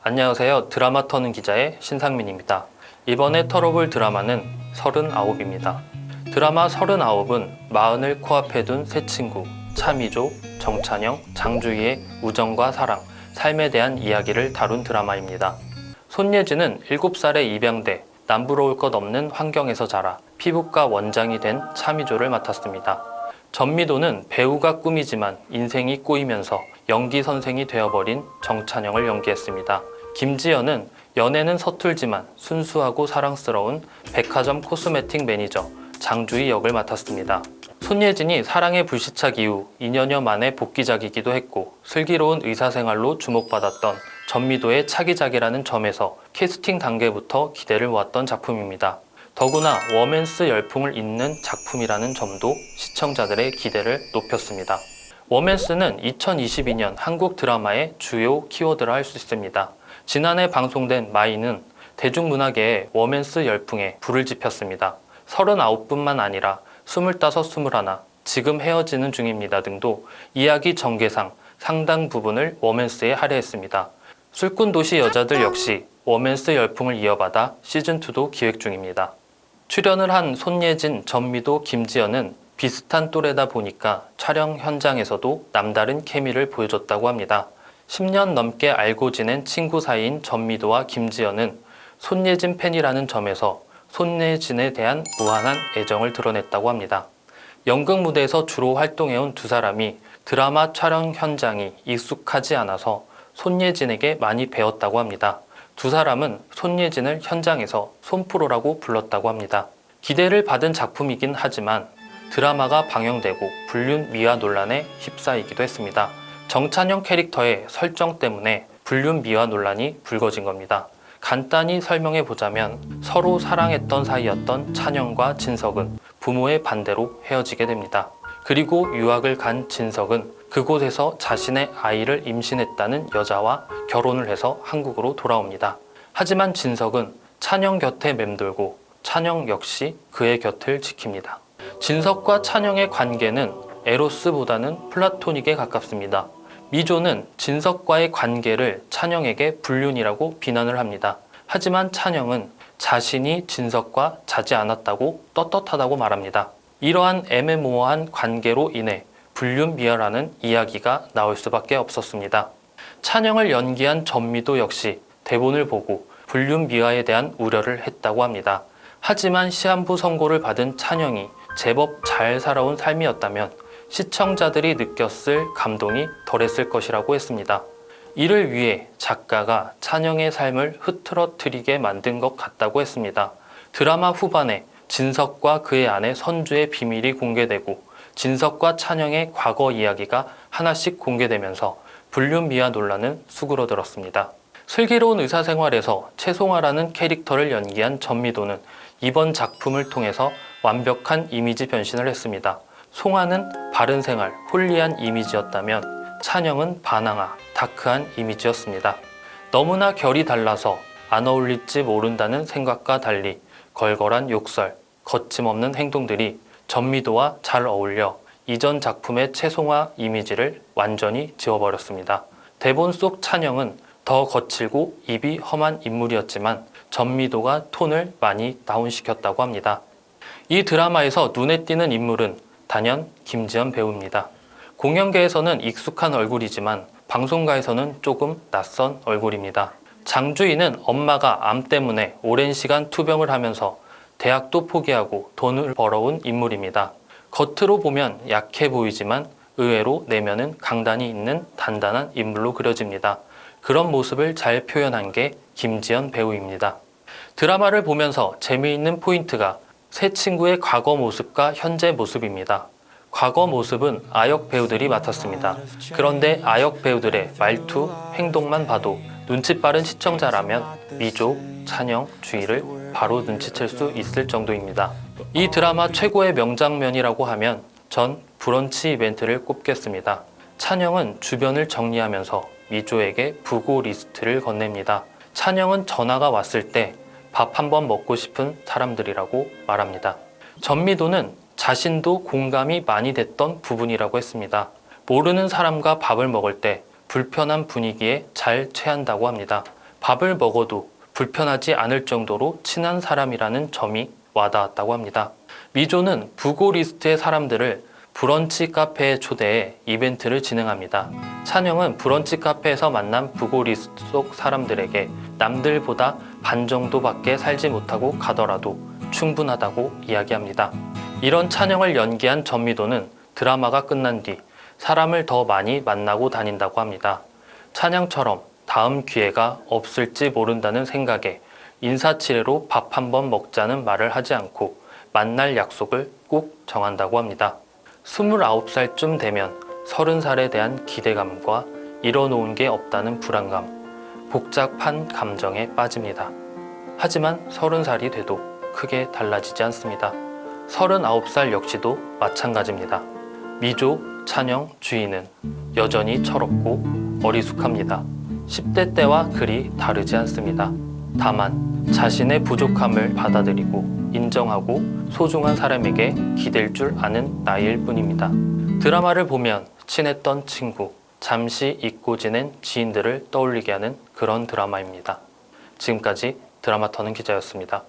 안녕하세요. 드라마 터는 기자의 신상민입니다. 이번에 털어볼 드라마는 39입니다. 드라마 39은 마흔을 코앞에 둔 세 친구 차미조, 정찬영, 장주희의 우정과 사랑, 삶에 대한 이야기를 다룬 드라마입니다. 손예진은 7살에 입양돼 남부러울 것 없는 환경에서 자라 피부과 원장이 된 차미조를 맡았습니다. 전미도는 배우가 꿈이지만 인생이 꼬이면서 연기 선생이 되어버린 정찬영을 연기했습니다. 김지연은 연애는 서툴지만 순수하고 사랑스러운 백화점 코스메틱 매니저 장주희 역을 맡았습니다. 손예진이 사랑의 불시착 이후 2년여 만에 복귀작이기도 했고 슬기로운 의사생활로 주목받았던 전미도의 차기작이라는 점에서 캐스팅 단계부터 기대를 모았던 작품입니다. 더구나 워맨스 열풍을 잇는 작품이라는 점도 시청자들의 기대를 높였습니다. 워맨스는 2022년 한국 드라마의 주요 키워드라 할 수 있습니다. 지난해 방송된 마이는 대중문화계의 워맨스 열풍에 불을 지폈습니다. 39뿐만 아니라 25, 21, 지금 헤어지는 중입니다 등도 이야기 전개상 상당 부분을 워맨스에 할애했습니다. 술꾼 도시 여자들 역시 워맨스 열풍을 이어받아 시즌2도 기획 중입니다. 출연을 한 손예진, 전미도, 김지연은 비슷한 또래다 보니까 촬영 현장에서도 남다른 케미를 보여줬다고 합니다. 10년 넘게 알고 지낸 친구 사이인 전미도와 김지연은 손예진 팬이라는 점에서 손예진에 대한 무한한 애정을 드러냈다고 합니다. 연극 무대에서 주로 활동해온 두 사람이 드라마 촬영 현장이 익숙하지 않아서 손예진에게 많이 배웠다고 합니다. 두 사람은 손예진을 현장에서 손프로라고 불렀다고 합니다. 기대를 받은 작품이긴 하지만 드라마가 방영되고 불륜 미화 논란에 휩싸이기도 했습니다. 정찬영 캐릭터의 설정 때문에 불륜 미화 논란이 불거진 겁니다. 간단히 설명해 보자면 서로 사랑했던 사이였던 찬영과 진석은 부모의 반대로 헤어지게 됩니다. 그리고 유학을 간 진석은 그곳에서 자신의 아이를 임신했다는 여자와 결혼을 해서 한국으로 돌아옵니다. 하지만 진석은 찬영 곁에 맴돌고 찬영 역시 그의 곁을 지킵니다. 진석과 찬영의 관계는 에로스보다는 플라토닉에 가깝습니다. 미조는 진석과의 관계를 찬영에게 불륜이라고 비난을 합니다. 하지만 찬영은 자신이 진석과 자지 않았다고 떳떳하다고 말합니다. 이러한 애매모호한 관계로 인해 불륜 미화라는 이야기가 나올 수밖에 없었습니다. 찬영을 연기한 전미도 역시 대본을 보고 불륜 미화에 대한 우려를 했다고 합니다. 하지만 시한부 선고를 받은 찬영이 제법 잘 살아온 삶이었다면 시청자들이 느꼈을 감동이 덜했을 것이라고 했습니다. 이를 위해 작가가 찬영의 삶을 흐트러뜨리게 만든 것 같다고 했습니다. 드라마 후반에 진석과 그의 아내 선주의 비밀이 공개되고 진석과 찬영의 과거 이야기가 하나씩 공개되면서 불륜 미화 논란은 수그러들었습니다. 슬기로운 의사생활에서 최송아라는 캐릭터를 연기한 전미도는 이번 작품을 통해서 완벽한 이미지 변신을 했습니다. 송아는 바른생활, 홀리한 이미지였다면 찬영은 반항아, 다크한 이미지였습니다. 너무나 결이 달라서 안 어울릴지 모른다는 생각과 달리 걸걸한 욕설, 거침없는 행동들이 전미도와 잘 어울려 이전 작품의 최송아 이미지를 완전히 지워버렸습니다. 대본 속 찬영은 더 거칠고 입이 험한 인물이었지만 전미도가 톤을 많이 다운시켰다고 합니다. 이 드라마에서 눈에 띄는 인물은 단연 김지연 배우입니다. 공연계에서는 익숙한 얼굴이지만 방송가에서는 조금 낯선 얼굴입니다. 장주희는 엄마가 암 때문에 오랜 시간 투병을 하면서 대학도 포기하고 돈을 벌어온 인물입니다. 겉으로 보면 약해 보이지만 의외로 내면은 강단이 있는 단단한 인물로 그려집니다. 그런 모습을 잘 표현한 게 김지연 배우입니다. 드라마를 보면서 재미있는 포인트가 세 친구의 과거 모습과 현재 모습입니다. 과거 모습은 아역 배우들이 맡았습니다. 그런데 아역 배우들의 말투, 행동만 봐도 눈치 빠른 시청자라면 미조, 찬영, 주희를 바로 눈치챌 수 있을 정도입니다. 이 드라마 최고의 명장면이라고 하면 전 브런치 이벤트를 꼽겠습니다. 찬영은 주변을 정리하면서 미조에게 부고 리스트를 건넵니다. 찬영은 전화가 왔을 때 밥 한번 먹고 싶은 사람들이라고 말합니다. 전미도는 자신도 공감이 많이 됐던 부분이라고 했습니다. 모르는 사람과 밥을 먹을 때 불편한 분위기에 잘 취한다고 합니다. 밥을 먹어도 불편하지 않을 정도로 친한 사람이라는 점이 와닿았다고 합니다. 미조는 부고 리스트의 사람들을 브런치 카페에 초대해 이벤트를 진행합니다. 찬영은 브런치 카페에서 만난 부고 리스트 속 사람들에게 남들보다 반 정도밖에 살지 못하고 가더라도 충분하다고 이야기합니다. 이런 찬영을 연기한 전미도는 드라마가 끝난 뒤 사람을 더 많이 만나고 다닌다고 합니다. 찬영처럼 다음 기회가 없을지 모른다는 생각에 인사치레로 밥 한번 먹자는 말을 하지 않고 만날 약속을 꼭 정한다고 합니다. 29살쯤 되면 30살에 대한 기대감과 이뤄놓은 게 없다는 불안감, 복잡한 감정에 빠집니다. 하지만 30살이 돼도 크게 달라지지 않습니다. 39살 역시도 마찬가지입니다. 미조, 찬영, 주희는 여전히 철없고 어리숙합니다. 10대 때와 그리 다르지 않습니다. 다만 자신의 부족함을 받아들이고 인정하고 소중한 사람에게 기댈 줄 아는 나이일 뿐입니다. 드라마를 보면 친했던 친구, 잠시 잊고 지낸 지인들을 떠올리게 하는 그런 드라마입니다. 지금까지 드라마 터는 기자였습니다.